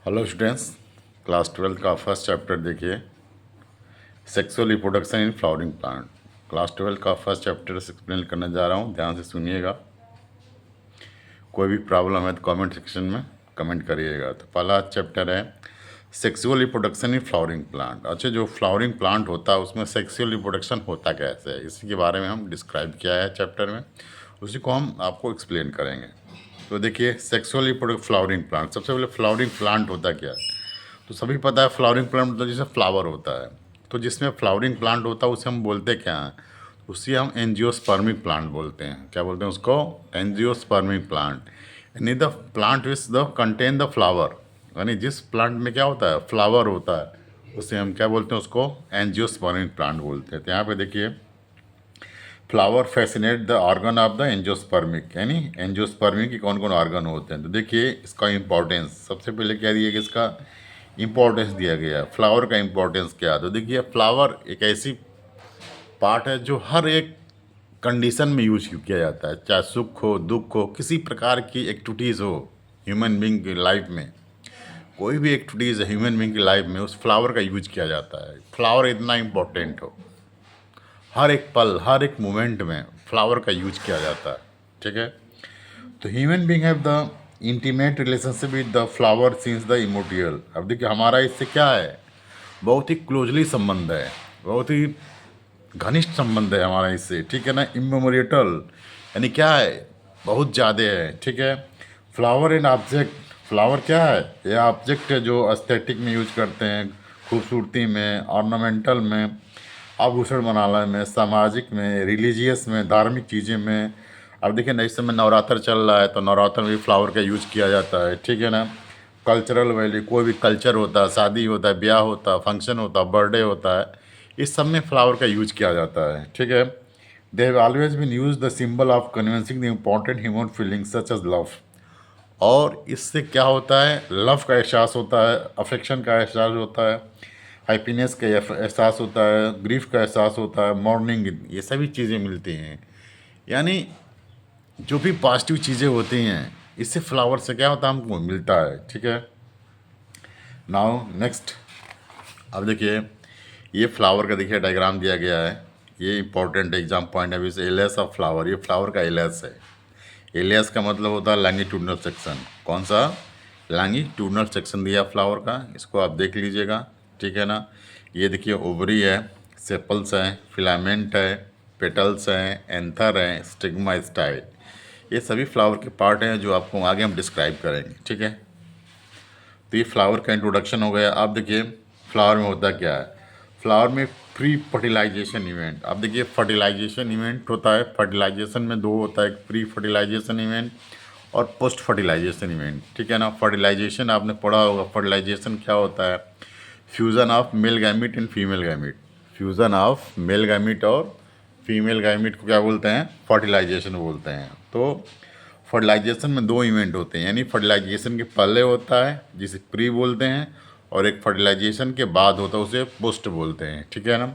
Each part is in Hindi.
हेलो स्टूडेंट्स, क्लास 12 का फर्स्ट चैप्टर देखिए, sexual reproduction in flowering plant. Class 12 का फर्स्ट चैप्टर एक्सप्लेन करने जा रहा हूँ, ध्यान से सुनिएगा। कोई भी प्रॉब्लम है तो कमेंट सेक्शन में कमेंट करिएगा। तो पहला चैप्टर है sexual reproduction in flowering plant. अच्छा, जो फ्लावरिंग प्लांट होता है उसमें सेक्सुअल रिप्रोडक्शन होता कैसे है, इसी के बारे में हम डिस्क्राइब किया है चैप्टर में, उसी को हम आपको एक्सप्लेन करेंगे। तो देखिए, सेक्सुअल रिप्रोडक्ट फ्लावरिंग प्लांट, सबसे पहले फ्लावरिंग प्लांट होता क्या है। तो सभी पता है फ्लावरिंग प्लांट मतलब जैसे फ्लावर होता है, तो जिसमें फ्लावरिंग प्लांट होता है उसे हम बोलते क्या हैं, उसे हम एंजियोस्पर्मिक प्लांट बोलते हैं। क्या बोलते हैं उसको? Angiospermic plant. यानी the plant which the contain the flower, यानी जिस प्लांट में क्या होता है, फ्लावर होता है, उसे हम क्या बोलते हैं, उसको एंजियोस्पर्मिक प्लांट बोलते हैं। तो यहाँ पे देखिए, flower fascinate the organ of the angiospermic, यानी एंजियोस्पर्मिक के कौन कौन ऑर्गन होते हैं। तो देखिए इसका इंपॉर्टेंस, सबसे पहले क्या दिया गया, इसका इंपॉर्टेंस दिया गया। फ्लावर का इंपॉर्टेंस क्या है, तो देखिए फ्लावर एक ऐसी पार्ट है जो हर एक कंडीशन में यूज किया जाता है, चाहे सुख हो दुख हो, किसी प्रकार की एक्टिविटीज़ हो ह्यूमन बींग की लाइफ में, कोई भी एक्टिविटीज़ है ह्यूमन बींग की लाइफ में, उस फ्लावर का यूज किया जाता है। फ्लावर इतना इम्पोर्टेंट हो, हर एक पल हर एक मोमेंट में फ्लावर का यूज किया जाता है। ठीक है, तो human being have the intimate relationship with the flower since the immemorial. अब देखिए हमारा इससे क्या है, बहुत ही क्लोजली संबंध है, बहुत ही घनिष्ठ संबंध है हमारा इससे। ठीक है ना, इमेमोरियल, यानी क्या है, बहुत ज़्यादा है। ठीक है, फ्लावर एंड ऑब्जेक्ट, फ्लावर क्या है, यह ऑब्जेक्ट है जो एस्थेटिक में यूज करते हैं, खूबसूरती में, ऑर्नामेंटल में, आभूषण बनाने में, सामाजिक में, रिलीजियस में, धार्मिक चीज़ें में। अब देखिए ना, इस समय नवरात्र चल रहा है तो नवरात्र में भी फ्लावर का यूज किया जाता है। ठीक है ना, कल्चरल वैल्यू, कोई भी कल्चर होता है, शादी होता है, ब्याह होता है, फंक्शन होता है, बर्थडे होता है, इस सब में फ्लावर का यूज किया जाता है। ठीक है, they have always been use the symbol of convincing the important human feelings such as love. और इससे क्या होता है, लव का एहसास होता है, अफेक्शन का एहसास होता है, हैप्पीनेस का एहसास होता है, ग्रीफ का एहसास होता है, मॉर्निंग, ये सभी चीज़ें मिलती हैं। यानी जो भी पॉजिटिव चीज़ें होती हैं, इससे फ्लावर से क्या होता है, हमको मिलता है। ठीक है, नाउ नेक्स्ट, अब देखिए ये फ्लावर का देखिए डायग्राम दिया गया है, ये इंपॉर्टेंट एग्जाम पॉइंट है। इस एलियस ऑफ फ्लावर, ये फ्लावर का एलियस है। एलियस का मतलब होता है लैंगिट्यूडनल सेक्शन। कौन सा? लैंगिट्यूडनल सेक्शन दिया फ्लावर का, इसको आप देख लीजिएगा। ठीक है ना, ये देखिए ओवरी है, सेपल्स हैं, फिलामेंट है, पेटल्स हैं, एंथर है, स्टिग्मा, स्टाइल, ये सभी फ्लावर के पार्ट हैं जो आपको आगे हम डिस्क्राइब करेंगे। ठीक है, तो ये फ्लावर का इंट्रोडक्शन हो गया। अब देखिए फ्लावर में होता क्या है, फ्लावर में प्री फर्टिलाइजेशन इवेंट। अब देखिए फर्टिलाइजेशन इवेंट होता है, फर्टिलाइजेशन में दो होता है, एक प्री फर्टिलाइजेशन इवेंट और पोस्ट फर्टिलाइजेशन इवेंट। ठीक है ना, फर्टिलाइजेशन आपने पढ़ा होगा, फर्टिलाइजेशन क्या होता है, fusion of male gamete and female gamete, fusion of male gamete और फीमेल गैमिट को क्या बोलते हैं, फर्टिलाइजेशन बोलते हैं। तो फर्टिलाइजेशन में दो इवेंट होते हैं, यानी फर्टिलाइजेशन के पहले होता है जिसे प्री बोलते हैं, और एक फर्टिलाइजेशन के बाद होता है उसे पोस्ट बोलते हैं। ठीक है ना,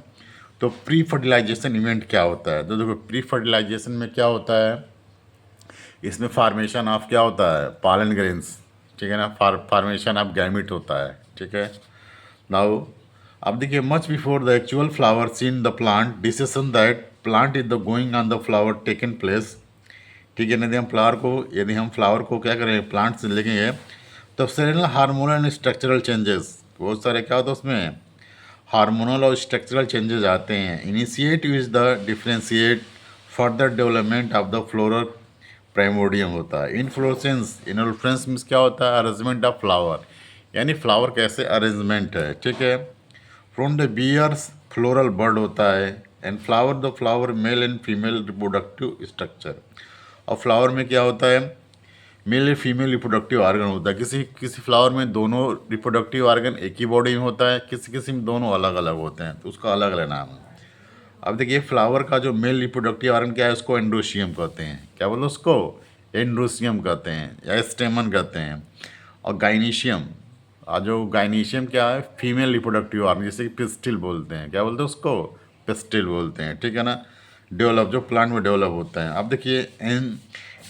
तो प्री फर्टिलाइजेशन इवेंट क्या होता है, तो देखो प्री फर्टिलाइजेशन में क्या होता है, इसमें फार्मेशन ऑफ क्या होता है, पॉलन ग्रेन्स। ठीक है ना, फार्मेशन ऑफ गैमिट होता है। ठीक है, नाउ अब देखिए much before the actual flower seen the plant decision that plant is the going on the flower taken place. ठीक है, यदि हम फ्लावर को क्या करें, प्लांट से लेंगे, तो सेरेनल हार्मोनल एंड स्ट्रक्चरल चेंजेस, बहुत सारे क्या होता है उसमें, हार्मोनल और स्ट्रक्चरल चेंजेस आते हैं। Initiate is the differentiate further development of the floral primordium होता है। इन्फ्लोरेंस, इन्फ्लोरेंस मीन्स क्या होता है, अरेंजमेंट ऑफ फ्लावर, यानी फ्लावर कैसे अरेंजमेंट है। ठीक है, from the bears floral bud होता है, and flower the flower male and female reproductive structure. और फ्लावर में क्या होता है, मेल या फीमेल रिप्रोडक्टिव ऑर्गन होता है। किसी किसी फ्लावर में दोनों रिप्रोडक्टिव ऑर्गन एक ही बॉडी में होता है, किसी किसी में दोनों अलग अलग होते हैं, तो उसका अलग अलग नाम है। अब देखिए फ्लावर का जो मेल रिप्रोडक्टिव ऑर्गन क्या है, उसको एंड्रोशियम कहते हैं। क्या बोलो उसको? एंड्रोशियम कहते हैं या स्टेमन कहते हैं। और गाइनीशियम, जो गाइनीशियम क्या है, फीमेल रिप्रोडक्टिव ऑर्गन, जैसे कि पिस्टिल बोलते हैं। क्या बोलते हैं उसको? पिस्टिल बोलते हैं। ठीक है ना, डेवलप, जो प्लांट में डेवलप होता है। अब देखिए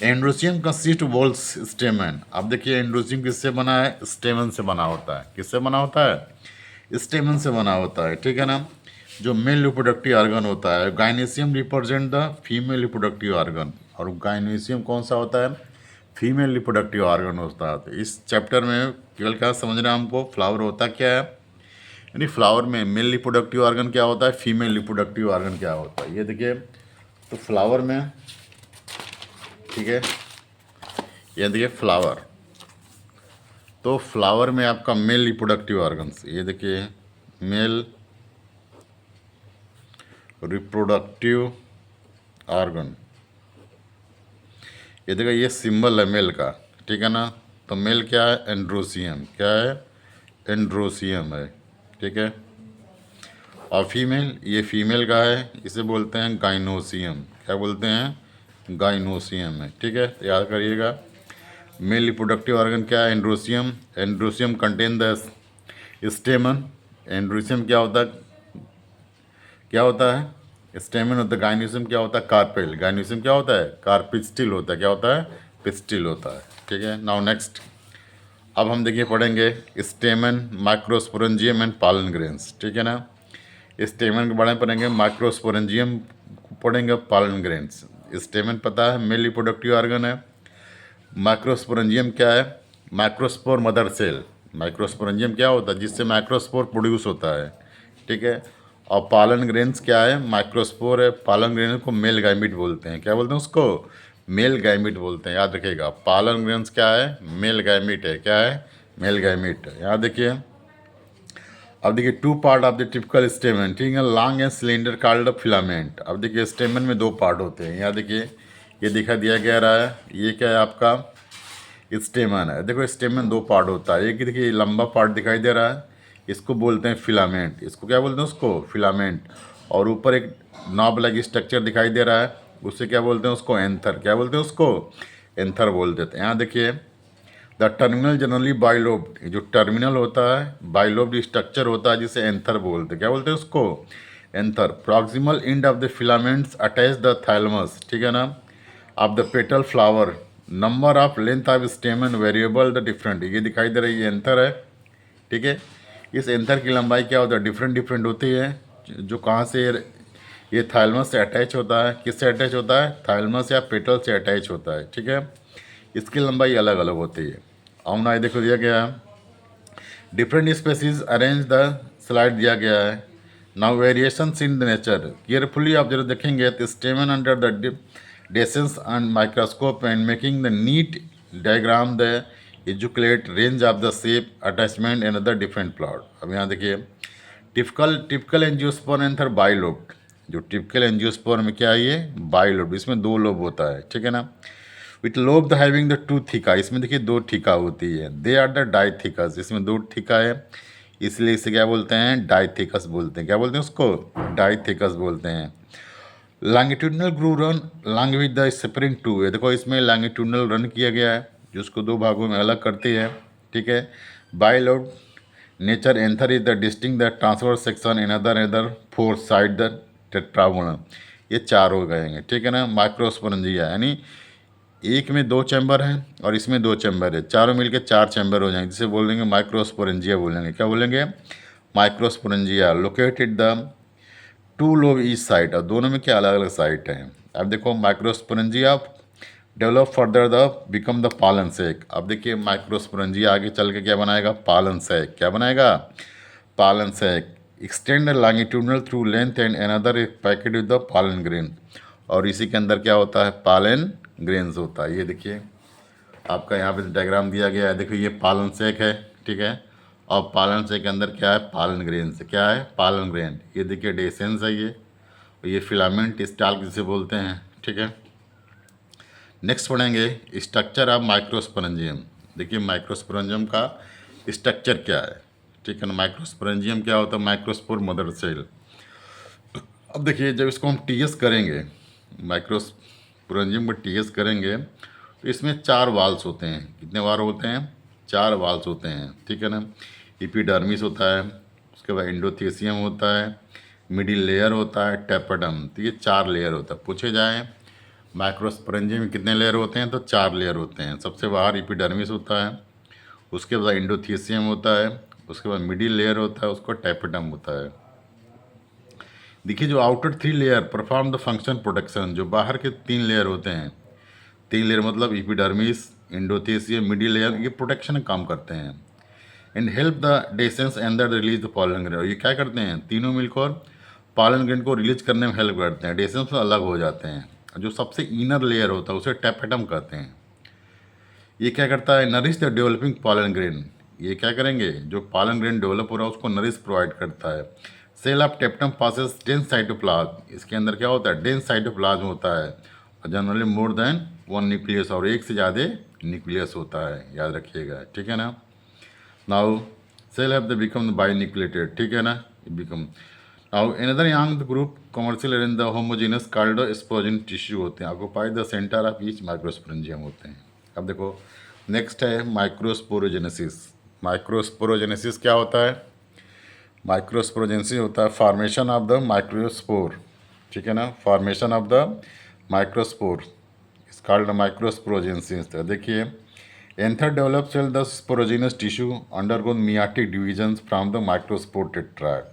एंड्रोसियम कंसिस्ट वोल्स स्टेमन। अब देखिए एंड्रोसियम किससे बना है, स्टेमन से बना होता है। किससे बना होता है, स्टेमन से बना होता है, ठीक है ना। जो मेल रिप्रोडक्टिव ऑर्गन होता है, gynoecium represent the female reproductive organ, और गाइनेसियम कौन सा होता है, फीमेल रिप्रोडक्टिव ऑर्गन होता है। तो इस चैप्टर में केवल क्या समझना है हमको, फ्लावर होता क्या है, यानी फ्लावर में मेल रिप्रोडक्टिव ऑर्गन क्या होता है, फीमेल रिप्रोडक्टिव ऑर्गन क्या होता है, ये देखिए। तो फ्लावर में, ठीक है, ये देखिए फ्लावर, तो फ्लावर में आपका मेल रिप्रोडक्टिव ऑर्गन्स, ये देखिए मेल रिप्रोडक्टिव ऑर्गन, ये देखिए ये सिंबल है मेल का, ठीक है ना। तो मेल क्या है, एंड्रोसियम, क्या है, एंड्रोसियम है, ठीक है। और फीमेल, ये फीमेल का है, इसे बोलते हैं गाइनोसियम, क्या बोलते हैं, गाइनोसियम है, ठीक है। तो याद करिएगा, मेल रिप्रोडक्टिव ऑर्गन क्या है, androecium. Androecium contain the स्टेमन। Androecium क्या होता है, क्या होता है, स्टेमन होता है। गाइनोसियम क्या होता है, कार्पेल। गाइनोसियम क्या होता है, कार्पिस्टिल होता है, क्या होता है, पिस्टिल होता है, ठीक है। नाउ नेक्स्ट, अब हम देखिए पढ़ेंगे स्टेमन, माइक्रोस्पोरेंजियम एंड पॉलन ग्रेन्स, ठीक है ना। स्टेमन के बारे में पढ़ेंगे, माइक्रोस्पोरेंजियम पढ़ेंगे, पॉलन ग्रेन्स। स्टेमन पता है मेल रिप्रोडक्टिव ऑर्गन है। माइक्रोस्पोरेंजियम क्या है, माइक्रोस्पोर मदर सेल। माइक्रोस्पोरेंजियम क्या होता है, जिससे माइक्रोस्पोर प्रोड्यूस होता है, ठीक है। और पॉलन ग्रेन्स क्या है, माइक्रोस्पोर है। पॉलन ग्रेन को मेल गैमीट बोलते हैं, क्या बोलते हैं उसको, मेल गैमीट बोलते हैं, याद रखिएगा। पॉलन ग्रेन्स क्या है, मेल गैमीट है, क्या है, मेल गैमीट है, याद देखिए। अब देखिए two part of the typical stamen, ठीक है, long and cylinder called filament. अब देखिए स्टेमन में दो पार्ट होते हैं, यहाँ देखिए ये दिखा दिया गया रहा है, ये क्या है आपका स्टेमन है। देखो स्टेमन दो पार्ट होता है, एक देखिए लंबा पार्ट दिखाई दे रहा है, इसको बोलते हैं फिलामेंट। इसको क्या बोलते हैं, उसको फिलामेंट। और ऊपर एक नॉब लाइक स्ट्रक्चर दिखाई दे रहा है, उससे क्या बोलते हैं, उसको एंथर, क्या बोलते हैं उसको, एंथर बोल देते हैं। यहाँ देखिए द टर्मिनल जनरली बाइलोब्ड, जो टर्मिनल होता है बाइलोब्ड स्ट्रक्चर होता है, जिसे एंथर बोलते हैं, क्या बोलते हैं उसको, anther. Proximal end of the filaments attach the thalamus, ठीक है ना, of the petal flower. Number of length of स्टेमन variable the different, ये दिखाई दे रही है एंथर है, ठीक है। इस एंथर की लंबाई क्या होता है, डिफरेंट डिफरेंट होती है। जो कहाँ से ये थैलमस से अटैच होता है, किससे अटैच होता है, थैलमस या पेटल से अटैच होता है, ठीक है। इसकी लंबाई अलग अलग होती है। अब ना देखो दिया गया है different species arrange the slide दिया गया है। Now variations in the nature, carefully आप जरा देखेंगे तो stamen under the dehiscence and microscope and making the neat diagram the educate range of the shape attachment and other different plot. अब यहाँ देखिए टिपिकल एंजियोस्पर्म एंथर बाइलोब्ड। जो टिपिकल एंजियोस्पर्म में क्या है, ये बाइलोब्ड, इसमें दो लोब होता है, ठीक है ना। With lobe the having the two theca, इसमें देखिए दो थिका होती है। दे आर द डाइथिकस, इसमें दो थिका है, इसलिए इसे क्या बोलते हैं, डाइथिकस बोलते हैं, क्या बोलते हैं उसको, डाइथिकस बोलते हैं। Longitudinal groove run long with the spring two, ये देखो इसमें लॉन्गिट्यूडनल रन किया गया है, जिसको दो भागों में अलग करती है, ठीक है। Bilobe nature anther is the distinct the transverse section in other four side the tetragonal, ये चार हो गए हैं, ठीक है ना। माइक्रोस्पोरेंजिया यानी एक में दो चैम्बर हैं और इसमें दो चैम्बर है, चारों मिलकर चार चैम्बर हो जाएंगे, जिसे बोलेंगे माइक्रोस्पोरेंजिया बोलेंगे, क्या बोलेंगे, microsporangia. Located the two lobe each side, और दोनों में क्या अलग अलग साइट हैं। अब देखो microsporangia develop further the become the पालन सेक। अब देखिए माइक्रोस्पोरेंजिया आगे चल के क्या बनाएगा, पालन सेक, क्या बनाएगा, pollen sac. Extend longitudinal through length and another packet with the pollen grain, और इसी के अंदर क्या होता है, पालन ग्रेन्स होता है। ये देखिए आपका यहाँ पे डायग्राम दिया गया है, देखिए ये पालन सेक है, ठीक है। और पालन सेक के अंदर क्या है, पालन ग्रेन्स, क्या है, पालन ग्रेन। ये देखिए डेसेंस है ये फिलामेंट स्टाल्क जिसे बोलते हैं, ठीक है। नेक्स्ट पढ़ेंगे स्ट्रक्चर ऑफ माइक्रोस्पोरेंजियम। देखिए माइक्रोस्पोरेंजियम का स्ट्रक्चर क्या है, ठीक है ना। माइक्रोस्पोरेंजियम क्या होता है, माइक्रोस्पोर मदर सेल। अब देखिए जब इसको हम टीएस करेंगे, माइक्रोस्पोरेंजियम को टीएस करेंगे, तो इसमें चार वाल्स होते हैं। कितने वार होते हैं, चार वाल्स होते हैं, ठीक है ना। एपिडर्मिस होता है, उसके बाद एंडोथेसियम होता है, मिडिल लेयर होता है, टेपेडम। तो ये चार लेयर होता है। पूछे जाए माइक्रोस्पोरेंजियम में कितने लेयर होते हैं? तो 4 लेयर होते हैं। सबसे बाहर एपिडर्मिस होता है, उसके बाद एंडोथीसियम होता है, उसके बाद मिडिल लेयर होता है, उसको टैपेटम होता है। देखिए जो outer 3 layer perform the function protection, जो बाहर के 3 लेयर होते हैं, 3 लेयर मतलब एपिडर्मिस, एंडोथीसियम, मिडिल लेयर, ये प्रोटेक्शन का काम करते हैं। And help the dehiscence and the release the pollen grain. और ये क्या करते हैं? तीनों मिलकर पॉलन ग्रेन को रिलीज करने में हेल्प करते हैं, डेसेंस से अलग हो जाते हैं। जो सबसे इनर लेयर होता है उसे टैपेटम कहते हैं। ये क्या करता है? Nourish the developing pollen grain. ये क्या करेंगे? जो पॉलन ग्रेन डेवलप हो रहा है उसको नरिश प्रोवाइड करता है। Cell of tapetum possesses dense cytoplasm. इसके अंदर क्या होता है? डेंस साइटोप्लाज्म होता है और जनरली मोर देन 1 न्यूक्लियस, और एक से ज़्यादा न्यूक्लियस होता है, याद रखिएगा, ठीक है ना। Now cell have the become binucleated, ठीक है ना, become. Now another young group commercial in the homogenous कार्डोस्पोजिन टिश्यू होते हैं, occupy the centre of each microsporangium होते हैं। अब देखो नेक्स्ट है माइक्रोस्पोरोजेनेसिस। माइक्रोस्पोरोजेनेसिस क्या होता है? माइक्रोस्पोरोजेनेसिस होता है फॉर्मेशन ऑफ द माइक्रोस्पोर, ठीक है ना, formation of the microspore is called microsporogenesis. देखिए anther develop cell the sporogenous tissue undergone meiotic division from the microspore tetrad.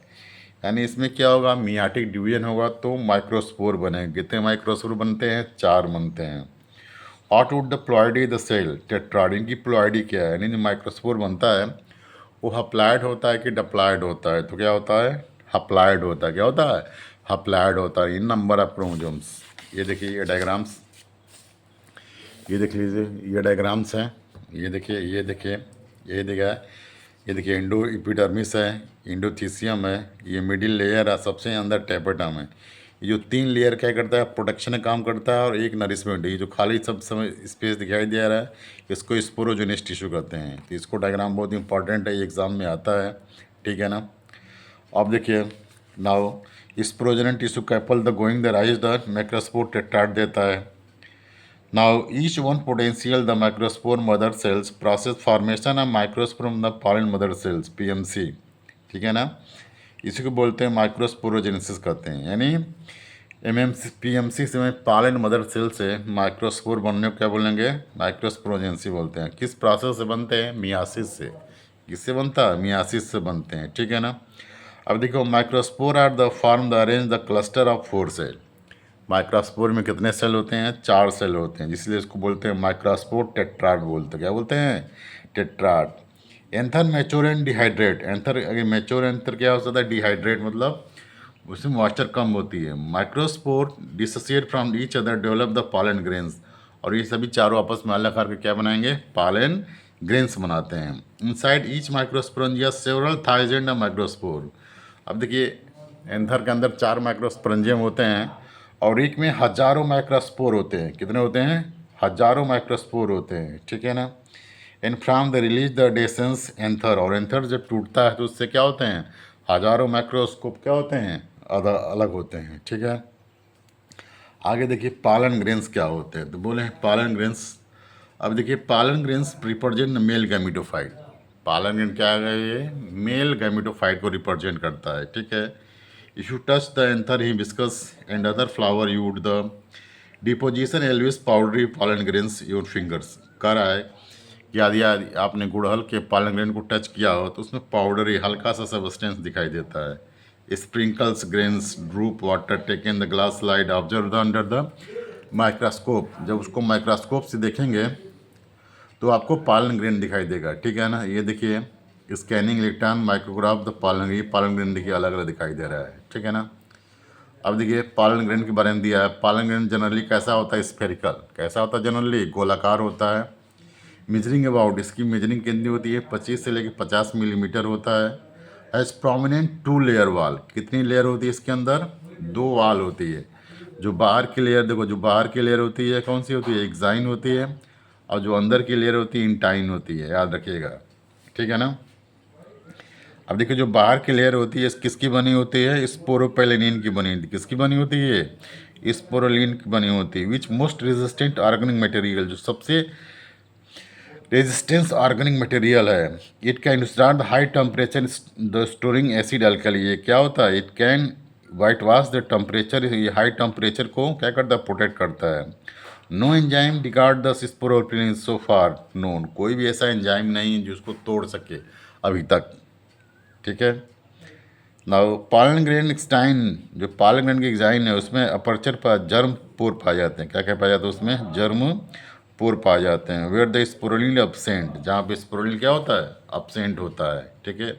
यानी इसमें क्या होगा? मियाटिक डिवीजन होगा तो माइक्रोस्पोर बनेंगे। कितने माइक्रोस्पोर बनते हैं? 4 बनते हैं। What would the ploidy the cell tetrad. इनकी प्लॉइडी क्या है? यानी जो माइक्रोस्पोर बनता है वो हप्लाइड होता है कि डप्लाइड होता है? तो क्या होता है? हप्लाइड होता है। क्या होता है? हप्लाइड होता है। इन नंबर ऑफ क्रोमोसोम्स। ये देखिए ये डायग्राम्स, ये देख लीजिए, ये डायग्राम्स हैं। ये देखिए, ये देखिए, ये देखिए, ये देखिए इंडो एपिडर्मिस है, इंडोथीसियम है, ये मिडिल लेयर है, सबसे अंदर टैपेटम है। ये जो 3 लेयर क्या करता है? प्रोटेक्शन का काम करता है और एक नरिशमेंट। ये जो खाली सब समय स्पेस दिखाई दे रहा है इसको स्पोरोजेनिस टिश्यू कहते हैं। तो इसको डायग्राम बहुत इंपॉर्टेंट है, ये एग्जाम में आता है, ठीक है ना। अब देखिए now sporogenic tissue capable the going the rise the macrospore tetrad देता है। Now each one potential the microspore mother cells process formation of microspore from the pollen mother cells PMC, ठीक है ना। इसी को बोलते हैं माइक्रोस्पोरोजेनेसिस कहते हैं। यानी एमएमसी पीएमसी से पॉलन मदर सेल से माइक्रोस्पोर बनने को क्या बोलेंगे? माइक्रोस्पोरोजेनेसिस बोलते हैं। किस प्रोसेस से बनते हैं? मियासिस से। किससे बनता है? मियासिस से बनते हैं, ठीक है ना। अब देखो microspore are the form the arrange the cluster of 4 cell. Microspore में कितने सेल होते हैं? 4 सेल होते हैं, जिसलिए इसको बोलते हैं माइक्रोस्पोर टेट्राड बोलते हैं। क्या बोलते हैं? Tetrad. Anther mature and dehydrate. Anther अगर मैच्योर एंथर क्या हो सकता है? डिहाइड्रेट मतलब उसमें मॉइस्चर कम होती है। Microspore dissociate from each other develop the pollen grains. और ये सभी चारों आपस में अलग करके क्या बनाएंगे? पॉलन ग्रेन्स बनाते हैं। Inside each microsporangia several thousand microspore. अब देखिए एंथर के अंदर 4 माइक्रोस्पोरेंजियम होते हैं और एक में हजारों माइक्रोस्पोर होते हैं। कितने होते हैं? हजारों माइक्रोस्पोर होते हैं, ठीक है ना। And from the release the dehiscence anther. और एंथर जब टूटता है तो उससे क्या होते हैं? हजारों माइक्रोस्कोप क्या होते हैं? अलग होते हैं, ठीक है। आगे देखिए पॉलन ग्रेन्स क्या होते हैं, तो बोले पॉलन ग्रेन्स। अब देखिए pollen grains represent male gametophyte. Pollen grain क्या है? ये मेल गैमेटोफाइट को रिप्रेजेंट करता है, ठीक है। If you touch the anther hibiscus and other flower, you would the deposition always powdery pollen grains your fingers। कह रहा है कि यदि आपने गुड़हल के pollen grain को टच किया हो तो उसमें पाउडरी हल्का सा सब्सटेंस दिखाई देता है। Sprinkles grains drupe water taken the glass light observe the under the microscope. जब उसको माइक्रोस्कोप से देखेंगे तो आपको पॉलन ग्रेन दिखाई देगा, ठीक है ना। ये देखिए scanning electron micrograph the pollen, ये पॉलन ग्रेन देखिए अलग अलग दिखाई दे रहा है, ठीक है ना। अब देखिए पॉलन ग्रेन के बारे में दिया है। पॉलन ग्रेन जनरली कैसा होता है? स्फेरिकल। कैसा होता है? जनरली गोलाकार होता है। मेजरिंग अबाउट, इसकी मेजरिंग कितनी होती है? 25 से लेकर 50 मिलीमीटर होता है। एज प्रोमिनेंट 2 लेयर वाल। कितनी लेयर होती है इसके अंदर? 2 वाल होती है। जो बाहर की लेयर देखो, जो बाहर की लेयर होती है कौन सी होती है? एक्साइन होती है। और जो अंदर की लेयर होती है इंटाइन होती है, याद रखिएगा, ठीक है ना। अब देखिए जो बाहर की लेयर होती है किसकी बनी होती है? स्पोरोपेलिनिन की बनी होती है। किसकी बनी होती है? स्पोरोलिन की बनी होती है। Which most resistant organic material, जो सबसे रेजिस्टेंस ऑर्गेनिक मटेरियल है। It can withstand high temperature the storing acid alkali. ये क्या होता है? It can white wash the temperature, ये हाई टेम्परेचर को क्या करता है, प्रोटेक्ट करता है। No enzyme degrade the sporopollenin so far known, कोई भी ऐसा एंजाइम नहीं है जो उसको तोड़ सके अभी तक, ठीक है। नाउ पालन ग्रेन एक्सटाइन, जो पालन ग्रेन की एक्साइन है उसमें अपर्चर पर जर्म पोर पाए जाते हैं। क्या क्या पाया जाता है उसमें, जर्म पोर पाए जाते हैं। वेयर द स्पोरोलिन एब्सेंट, जहाँ पे स्पोरोलिन क्या होता है, एब्सेंट होता है, ठीक है।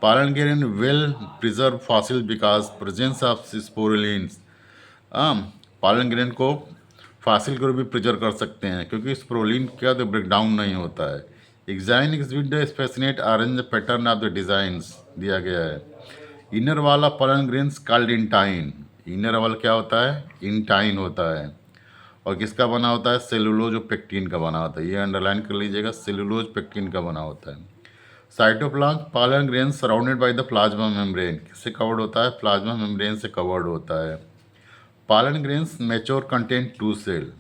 Pollen grain well preserve fossil because presence of sporopollenins, pollen grain को फासिल के रूप में प्रिजर्व कर सकते हैं क्योंकि स्पोरोलिन क्या तो ब्रेक डाउन नहीं होता है। एग्जाइन एग्जिबिट द स्पेसिनेट orange pattern of the designs दिया गया है। इनर वाला पालन ग्रेन्स कॉल्ड इंटाइन, इनर वाला क्या होता है, इंटाइन होता है। और किसका बना होता है, सेलुलोज और पेक्टिन का बना होता है। ये अंडरलाइन कर लीजिएगा, सेलुलोज पेक्टिन का बना होता है। साइटोप्लाज्म पालन grain surrounded by the plasma membrane, किससे कवर्ड होता है, प्लाज्मा मेम्ब्रेन से कवर्ड होता है। पालन ग्रेन्स मैच्योर कंटेंट 2 सेल,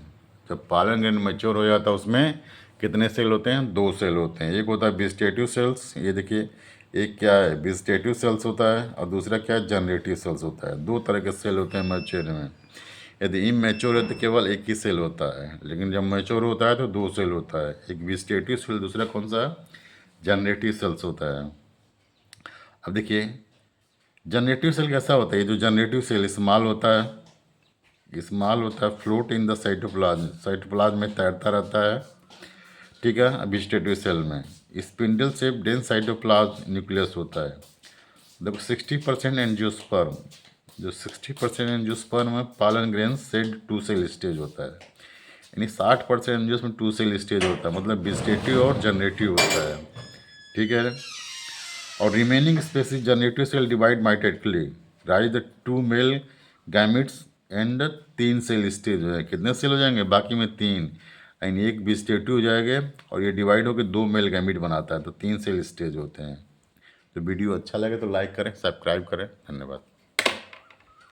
जब पालन ग्रेन मैच्योर हो जाता है उसमें कितने सेल होते हैं, 2 सेल होते हैं। एक होता है वेजिटेटिव सेल्स, ये देखिए एक क्या है, वेजिटेटिव सेल्स होता है और दूसरा क्या है, जनरेटिव सेल्स होता है। 2 तरह के सेल होते हैं मैच्योर में। यदि इमेच्योर है तो केवल एक ही सेल होता है, लेकिन जब मैच्योर होता है तो 2 सेल होता है, एक वेजिटेटिव सेल, दूसरा कौन सा, जनरेटिव सेल्स होता है। अब देखिए जनरेटिव सेल कैसा होता है, ये जो जनरेटिव सेल स्मॉल होता है, स्मॉल होता है, float in the cytoplasm, cytoplasm में तैरता रहता है, ठीक है। वेजिटेटिव सेल में spindle shape dense cytoplasm nucleus होता है। देखो 60% एंजियोस्पर्म, जो 60% एंजियोस्पर्म में पालन ग्रेन सेड 2 सेल स्टेज होता है, यानी 60% एंजियोस में 2 सेल स्टेज होता है, मतलब वेजिटेटिव और जनरेटिव होता है, ठीक है। और remaining species generative cell divide mitotically rise the 2 male gametes and 3 cell stage हो जाए, कितने सेल हो जाएंगे, बाकी में 3, यानी एक वेजिटेटिव हो जाएगा और ये डिवाइड होकर 2 मेल गैमिट बनाता है, तो 3 सेल स्टेज होते हैं। तो वीडियो अच्छा लगे तो लाइक करें, सब्सक्राइब करें, धन्यवाद।